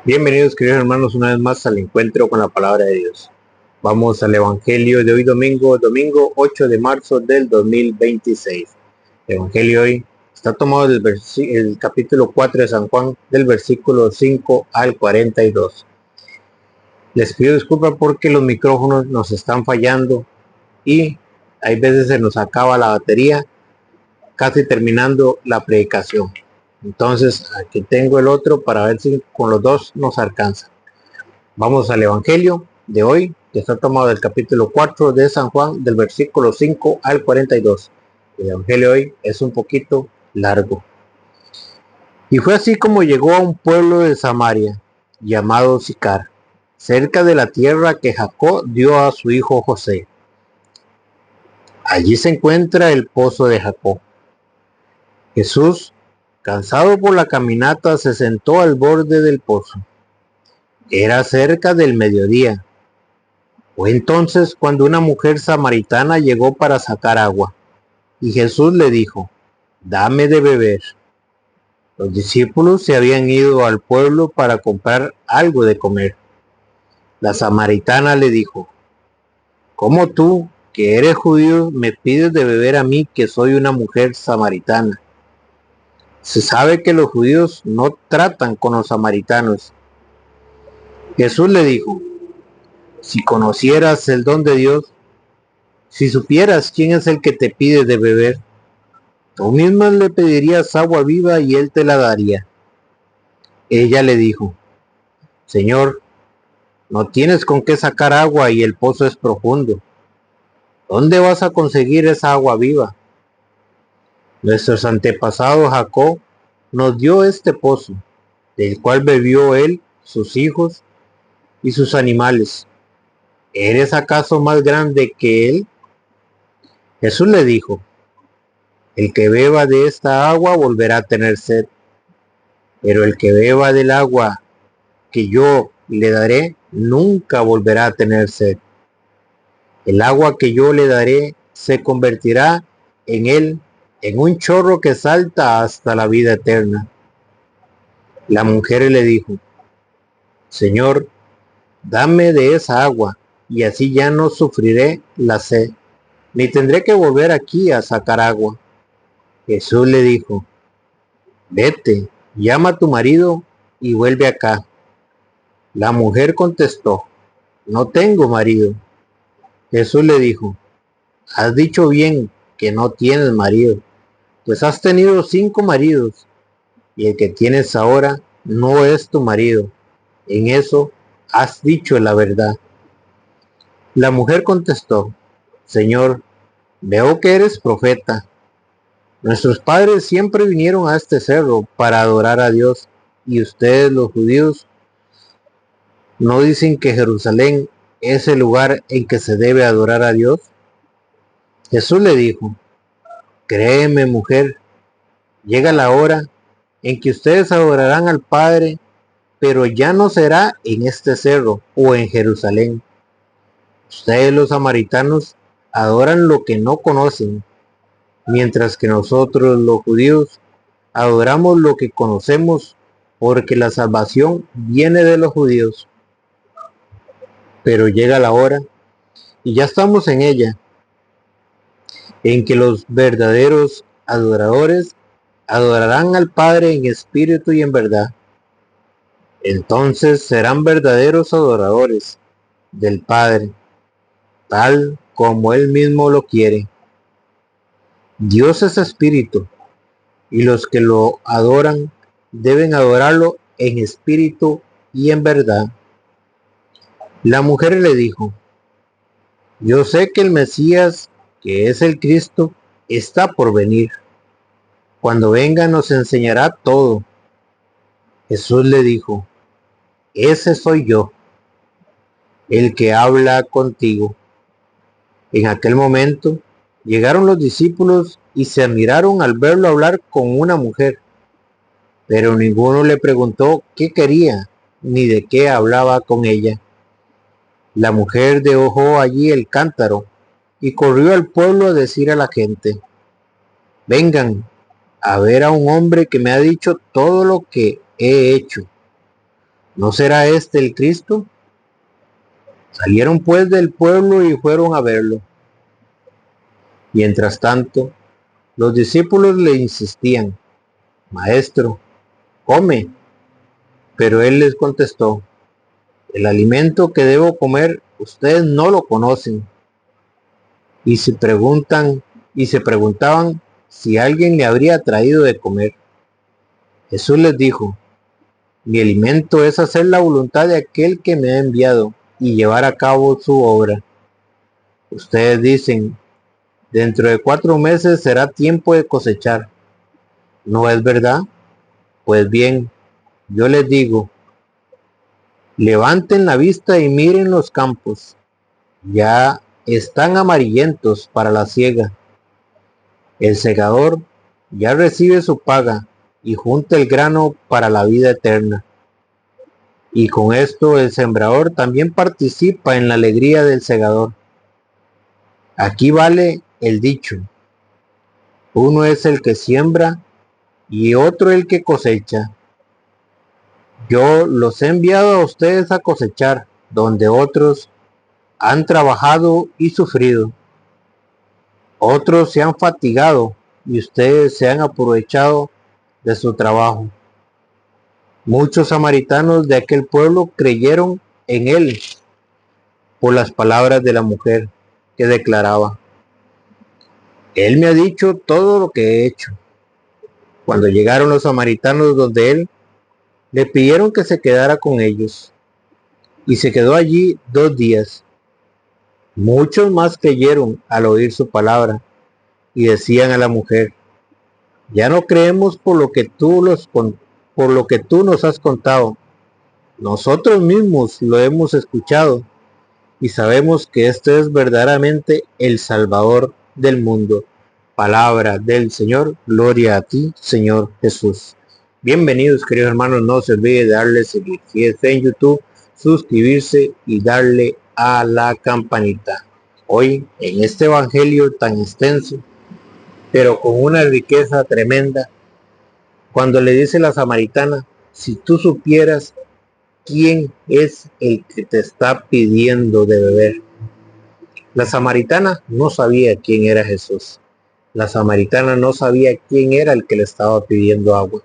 Bienvenidos, queridos hermanos, una vez más al encuentro con la palabra de Dios. Vamos al Evangelio de hoy domingo 8 de marzo del 2026. El Evangelio hoy está tomado el capítulo 4 de San Juan, del versículo 5 al 42. Les pido disculpas porque los micrófonos nos están fallando y hay veces se nos acaba la batería casi terminando la predicación. Entonces aquí tengo el otro para ver si con los dos nos alcanza. Vamos al Evangelio de hoy, que está tomado del capítulo 4 de San Juan, del versículo 5 al 42. El Evangelio de hoy es un poquito largo. Y fue así como llegó a un pueblo de Samaria, llamado Sicar, cerca de la tierra que Jacob dio a su hijo José. Allí se encuentra el pozo de Jacob. Jesús, cansado por la caminata, se sentó al borde del pozo. Era cerca del mediodía. Fue entonces cuando una mujer samaritana llegó para sacar agua, y Jesús le dijo: «Dame de beber». Los discípulos se habían ido al pueblo para comprar algo de comer. La samaritana le dijo: «¿Cómo tú, que eres judío, me pides de beber a mí, que soy una mujer samaritana?» Se sabe que los judíos no tratan con los samaritanos. Jesús le dijo: «Si conocieras el don de Dios, si supieras quién es el que te pide de beber, tú misma le pedirías agua viva y él te la daría». Ella le dijo: «Señor, no tienes con qué sacar agua y el pozo es profundo. ¿Dónde vas a conseguir esa agua viva? Nuestros antepasados Jacob nos dio este pozo, del cual bebió él, sus hijos y sus animales. ¿Eres acaso más grande que él?». Jesús le dijo: «El que beba de esta agua volverá a tener sed, pero el que beba del agua que yo le daré nunca volverá a tener sed. El agua que yo le daré se convertirá en él en un chorro que salta hasta la vida eterna». La mujer le dijo: «Señor, dame de esa agua, y así ya no sufriré la sed, ni tendré que volver aquí a sacar agua». Jesús le dijo: «Vete, llama a tu marido y vuelve acá». La mujer contestó: «No tengo marido». Jesús le dijo: «Has dicho bien que no tienes marido, pues has tenido 5 maridos, y el que tienes ahora no es tu marido. En eso has dicho la verdad». La mujer contestó: «Señor, veo que eres profeta. Nuestros padres siempre vinieron a este cerro para adorar a Dios, y ustedes, los judíos, ¿no dicen que Jerusalén es el lugar en que se debe adorar a Dios?». Jesús le dijo: «Créeme, mujer, llega la hora en que ustedes adorarán al Padre, pero ya no será en este cerro o en Jerusalén. Ustedes, los samaritanos, adoran lo que no conocen, mientras que nosotros, los judíos, adoramos lo que conocemos, porque la salvación viene de los judíos. Pero llega la hora, y ya estamos en ella, en que los verdaderos adoradores adorarán al Padre en espíritu y en verdad. Entonces serán verdaderos adoradores del Padre, tal como Él mismo lo quiere. Dios es espíritu, y los que lo adoran deben adorarlo en espíritu y en verdad». La mujer le dijo: «Yo sé que el Mesías, que es el Cristo, está por venir. Cuando venga nos enseñará todo». Jesús le dijo: «Ese soy yo, el que habla contigo». En aquel momento llegaron los discípulos y se admiraron al verlo hablar con una mujer, pero ninguno le preguntó qué quería ni de qué hablaba con ella. La mujer dejó allí el cántaro y corrió al pueblo a decir a la gente: «Vengan a ver a un hombre que me ha dicho todo lo que he hecho». ¿No será este el Cristo? Salieron pues del pueblo y fueron a verlo. Mientras tanto, los discípulos le insistían: Maestro, come. Pero él les contestó: el alimento que debo comer, ustedes no lo conocen. Y se preguntaban si alguien le habría traído de comer. Jesús les dijo: mi alimento es hacer la voluntad de aquel que me ha enviado y llevar a cabo su obra. Ustedes dicen: dentro de 4 meses será tiempo de cosechar. ¿No es verdad? Pues bien, yo les digo, levanten la vista y miren los campos. Ya están amarillentos para la siega. El segador ya recibe su paga y junta el grano para la vida eterna. Y con esto el sembrador también participa en la alegría del segador. Aquí vale el dicho: uno es el que siembra y otro el que cosecha. Yo los he enviado a ustedes a cosechar donde otros han trabajado y sufrido. Otros se han fatigado y ustedes se han aprovechado de su trabajo. Muchos samaritanos de aquel pueblo creyeron en él por las palabras de la mujer, que declaraba: él me ha dicho todo lo que he hecho. Cuando llegaron los samaritanos donde él, le pidieron que se quedara con ellos, y se quedó allí 2 días. Muchos más creyeron al oír su palabra, y decían a la mujer: ya no creemos por lo que tú nos has contado. Nosotros mismos lo hemos escuchado y sabemos que este es verdaderamente el Salvador del mundo. Palabra del Señor. Gloria a ti, Señor Jesús. Bienvenidos, queridos hermanos. No se olvide de darle seguir. Si es en YouTube, suscribirse y darle a la campanita. Hoy, en este evangelio tan extenso, pero con una riqueza tremenda, cuando le dice la samaritana: si tú supieras quién es el que te está pidiendo de beber. La samaritana no sabía quién era Jesús. La samaritana no sabía quién era el que le estaba pidiendo agua.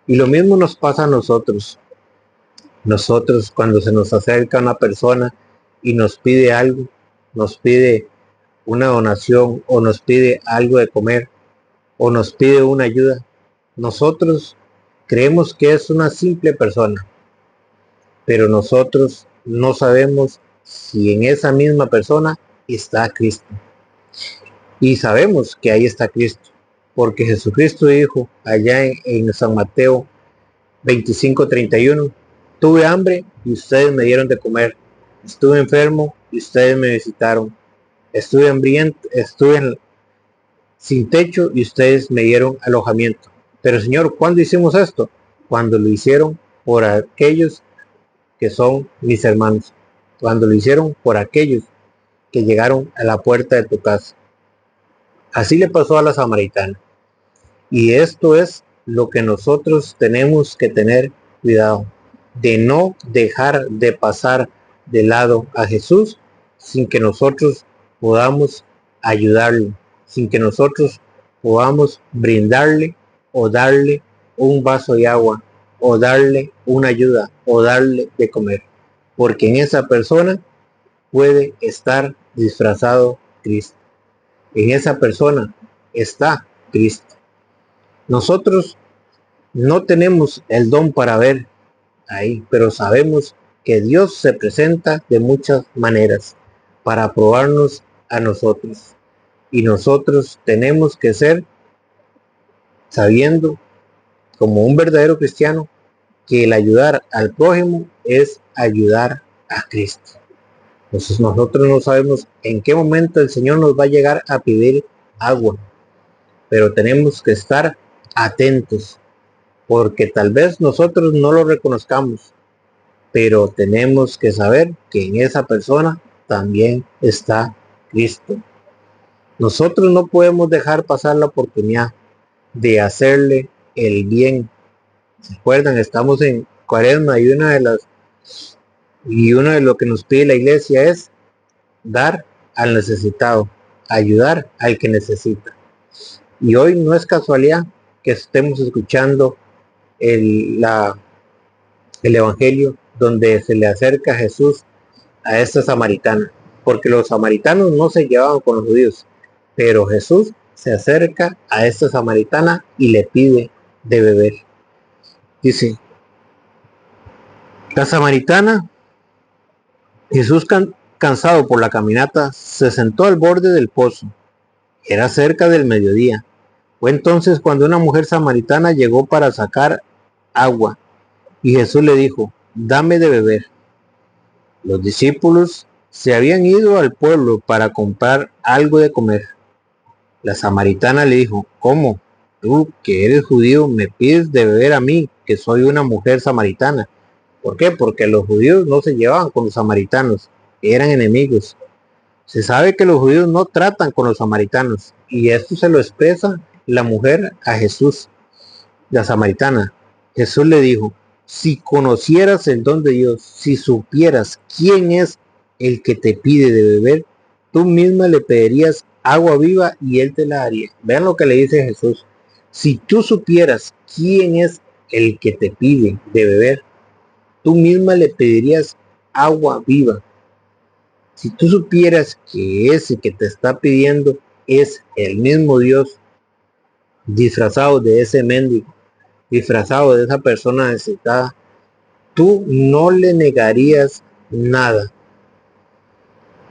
Y lo mismo nos pasa a nosotros. Nosotros, cuando se nos acerca una persona y nos pide algo, nos pide una donación o nos pide algo de comer o nos pide una ayuda, nosotros creemos que es una simple persona, pero nosotros no sabemos si en esa misma persona está Cristo. Y sabemos que ahí está Cristo, porque Jesucristo dijo allá en San Mateo 25:31: tuve hambre y ustedes me dieron de comer, estuve enfermo y ustedes me visitaron, estuve hambriento, sin techo y ustedes me dieron alojamiento. Pero Señor, ¿cuándo hicimos esto? Cuando lo hicieron por aquellos que son mis hermanos, cuando lo hicieron por aquellos que llegaron a la puerta de tu casa. Así le pasó a la samaritana. Y esto es lo que nosotros tenemos que tener cuidado, de no dejar de pasar de lado a Jesús sin que nosotros podamos ayudarle, sin que nosotros podamos brindarle o darle un vaso de agua o darle una ayuda o darle de comer, porque en esa persona puede estar disfrazado Cristo. En esa persona está Cristo. Nosotros no tenemos el don para ver ahí, pero sabemos que Dios se presenta de muchas maneras para probarnos a nosotros. Y nosotros tenemos que ser, sabiendo como un verdadero cristiano, que el ayudar al prójimo es ayudar a Cristo. Entonces nosotros no sabemos en qué momento el Señor nos va a llegar a pedir agua, pero tenemos que estar atentos, porque tal vez nosotros no lo reconozcamos, pero tenemos que saber que en esa persona también está Cristo. Nosotros no podemos dejar pasar la oportunidad de hacerle el bien. ¿Se acuerdan? Estamos Cuaresma y uno de lo que nos pide la iglesia es dar al necesitado, ayudar al que necesita. Y hoy no es casualidad que estemos escuchando el evangelio donde se le acerca a Jesús a esta samaritana, porque los samaritanos no se llevaban con los judíos, pero Jesús se acerca a esta samaritana y le pide de beber. Dice, la samaritana, Jesús cansado por la caminata, se sentó al borde del pozo. Era cerca del mediodía. Fue entonces cuando una mujer samaritana llegó para sacar agua, y Jesús le dijo, dame de beber. Los discípulos se habían ido al pueblo para comprar algo de comer. La samaritana le dijo, ¿cómo? Tú, que eres judío, me pides de beber a mí, que soy una mujer samaritana. ¿Por qué? Porque los judíos no se llevaban con los samaritanos, eran enemigos. Se sabe que los judíos no tratan con los samaritanos, y esto se lo expresa la mujer a Jesús, la samaritana. Jesús le dijo, si conocieras el don de Dios, si supieras quién es el que te pide de beber, tú misma le pedirías agua viva y él te la daría. Vean lo que le dice Jesús. Si tú supieras quién es el que te pide de beber, tú misma le pedirías agua viva. Si tú supieras que ese que te está pidiendo es el mismo Dios, disfrazado de ese mendigo, disfrazado de esa persona necesitada, tú no le negarías nada.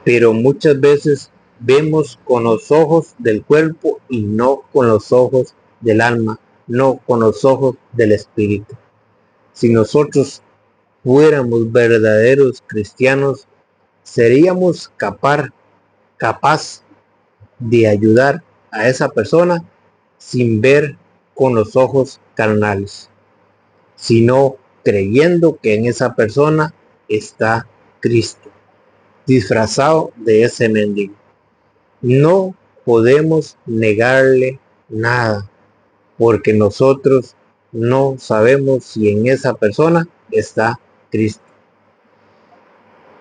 Pero muchas veces vemos con los ojos del cuerpo y no con los ojos del alma, no con los ojos del espíritu. Si nosotros fuéramos verdaderos cristianos, seríamos capaz de ayudar a esa persona sin ver con los ojos carnales, sino creyendo que en esa persona está Cristo, disfrazado de ese mendigo. No podemos negarle nada, porque nosotros no sabemos si en esa persona está Cristo.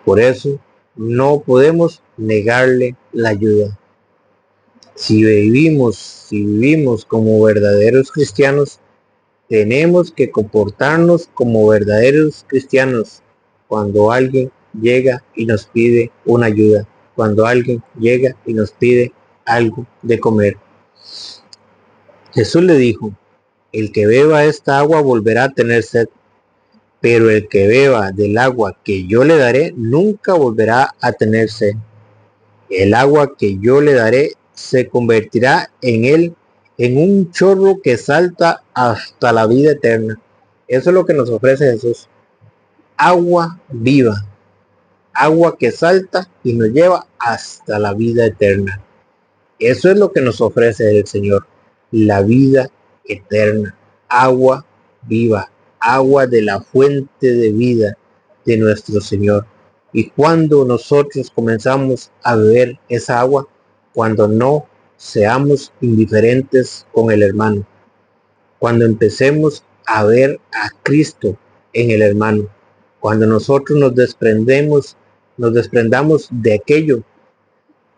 Por eso no podemos negarle la ayuda. Si vivimos como verdaderos cristianos, tenemos que comportarnos como verdaderos cristianos cuando alguien llega y nos pide una ayuda, cuando alguien llega y nos pide algo de comer. Jesús le dijo, el que beba esta agua volverá a tener sed, pero el que beba del agua que yo le daré nunca volverá a tener sed. El agua que yo le daré se convertirá en él en un chorro que salta hasta la vida eterna. Eso es lo que nos ofrece Jesús. Agua viva, agua que salta y nos lleva hasta la vida eterna. Eso es lo que nos ofrece el Señor, la vida eterna, agua viva, agua de la fuente de vida de nuestro Señor. Y cuando nosotros comenzamos a beber esa agua, cuando no seamos indiferentes con el hermano, cuando empecemos a ver a Cristo en el hermano, cuando nosotros nos desprendamos de aquello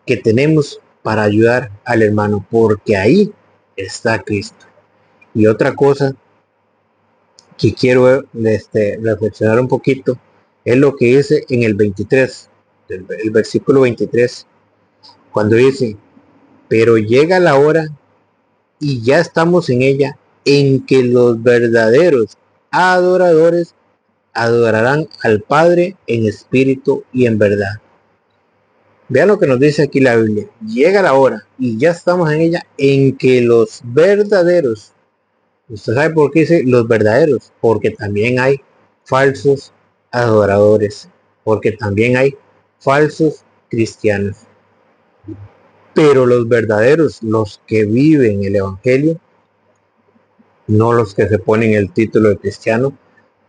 que tenemos para ayudar al hermano, porque ahí está Cristo. Y otra cosa que quiero reflexionar un poquito es lo que dice en el 23, el versículo 23, cuando dice, pero llega la hora y ya estamos en ella, en que los verdaderos adoradores adorarán al Padre en espíritu y en verdad. Vean lo que nos dice aquí la Biblia. Llega la hora y ya estamos en ella, en que los verdaderos, ¿usted sabe por qué dice los verdaderos? Porque también hay falsos adoradores, porque también hay falsos cristianos. Pero los verdaderos, los que viven el evangelio, no los que se ponen el título de cristiano,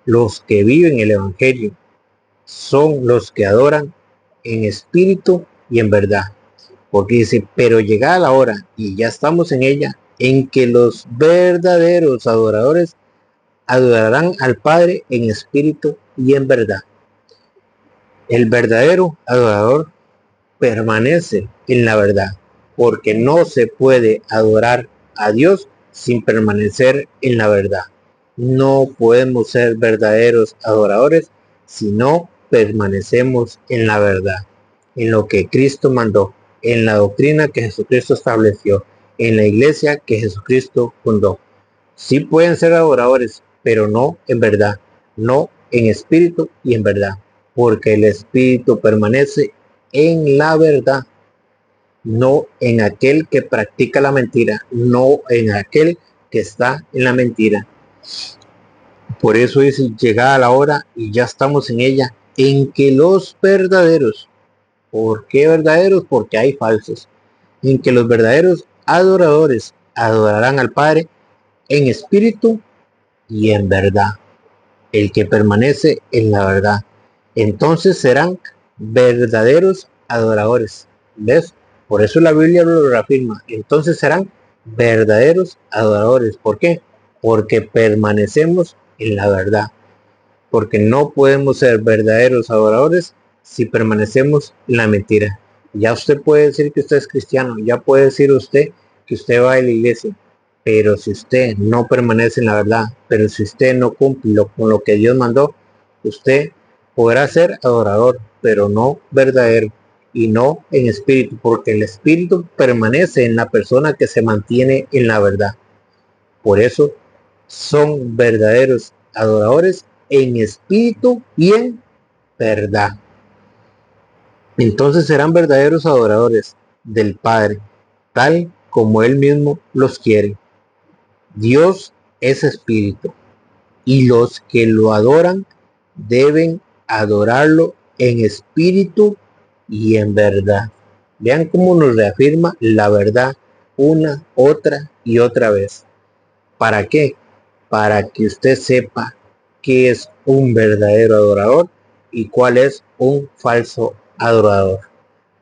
los que viven el evangelio son los que adoran en espíritu y en verdad. Porque dice, pero llega la hora y ya estamos en ella, en que los verdaderos adoradores adorarán al Padre en espíritu y en verdad. El verdadero adorador permanece en la verdad, porque no se puede adorar a Dios sin permanecer en la verdad. No podemos ser verdaderos adoradores si no permanecemos en la verdad, en lo que Cristo mandó, en la doctrina que Jesucristo estableció, en la iglesia que Jesucristo fundó. Sí pueden ser adoradores, pero no en verdad, no en espíritu y en verdad, porque el espíritu permanece en la verdad, no en aquel que practica la mentira, no en aquel que está en la mentira. Por eso dice, llegada la hora y ya estamos en ella, en que los verdaderos, ¿por qué verdaderos? Porque hay falsos, en que los verdaderos adoradores adorarán al Padre en espíritu y en verdad, el que permanece en la verdad. Entonces serán verdaderos adoradores. ¿Ves? Por eso la Biblia lo reafirma. Entonces serán verdaderos adoradores. ¿Por qué? Porque permanecemos en la verdad. Porque no podemos ser verdaderos adoradores si permanecemos en la mentira. Ya usted puede decir que usted es cristiano, ya puede decir usted que usted va a la iglesia, pero si usted no permanece en la verdad, pero si usted no cumple con lo que Dios mandó, usted podrá ser adorador, pero no verdadero y no en espíritu, porque el espíritu permanece en la persona que se mantiene en la verdad. Por eso son verdaderos adoradores en espíritu y en verdad. Entonces serán verdaderos adoradores del Padre, tal como Él mismo los quiere. Dios es espíritu, y los que lo adoran deben adorarlo en espíritu y en verdad. Vean cómo nos reafirma la verdad una, otra y otra vez. ¿Para qué? Para que usted sepa qué es un verdadero adorador y cuál es un falso adorador.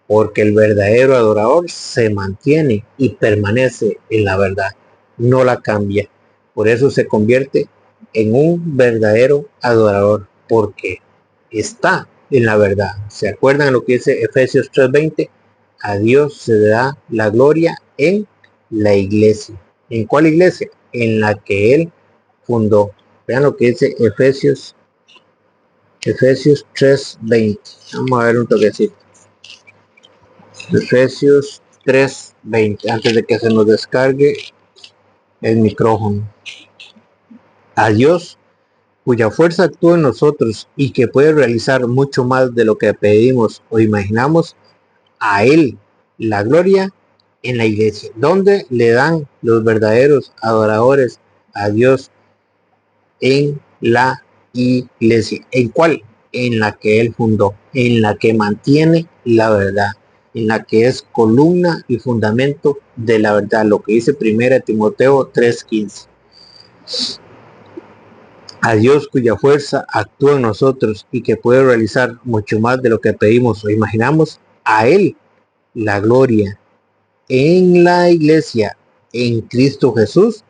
Porque el verdadero adorador se mantiene y permanece en la verdad, no la cambia. Por eso se convierte en un verdadero adorador, porque está en la verdad. ¿Se acuerdan lo que dice Efesios 3:20? A Dios se le da la gloria en la iglesia. ¿En cuál iglesia? En la que Él fundó. Vean lo que dice Efesios 3:20. Vamos a ver un toquecito. Efesios 3:20, antes de que se nos descargue el micrófono. A Dios, cuya fuerza actúa en nosotros y que puede realizar mucho más de lo que pedimos o imaginamos, a Él la gloria en la iglesia, donde le dan los verdaderos adoradores a Dios en la iglesia. ¿En cuál? En la que Él fundó, en la que mantiene la verdad, en la que es columna y fundamento de la verdad, lo que dice 1 Timoteo 3:15. A Dios, cuya fuerza actúa en nosotros y que puede realizar mucho más de lo que pedimos o imaginamos, a Él la gloria en la iglesia, en Cristo Jesús,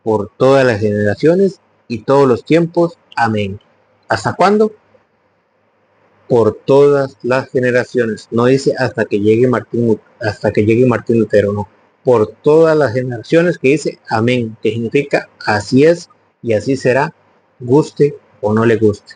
por todas las generaciones y todos los tiempos. Amén. ¿Hasta cuándo? Por todas las generaciones. No dice hasta que llegue Martín Lutero, no. Por todas las generaciones, que dice amén, que significa así es y así será, guste o no le guste.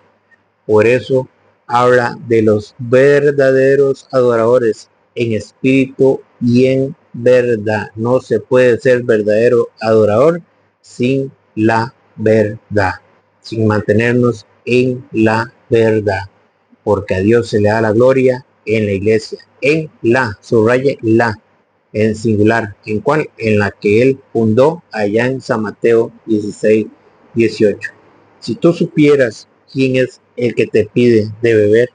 Por eso habla de los verdaderos adoradores en espíritu y en verdad. No se puede ser verdadero adorador sin la verdad, sin mantenernos en la verdad, porque a Dios se le da la gloria en la iglesia, en la, subraye la, en singular, en cual, en la que Él fundó allá en San Mateo 16:18. Si tú supieras quién es el que te pide de beber,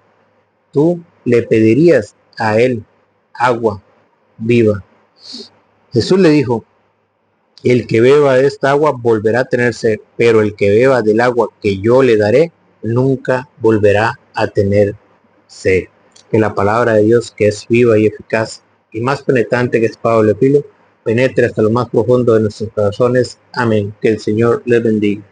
tú le pedirías a Él agua viva. Jesús le dijo, el que beba de esta agua volverá a tener sed, pero el que beba del agua que yo le daré, nunca volverá a tener sed. Que la palabra de Dios, que es viva y eficaz y más penetrante que espada de doble filo, penetre hasta lo más profundo de nuestros corazones. Amén. Que el Señor les bendiga.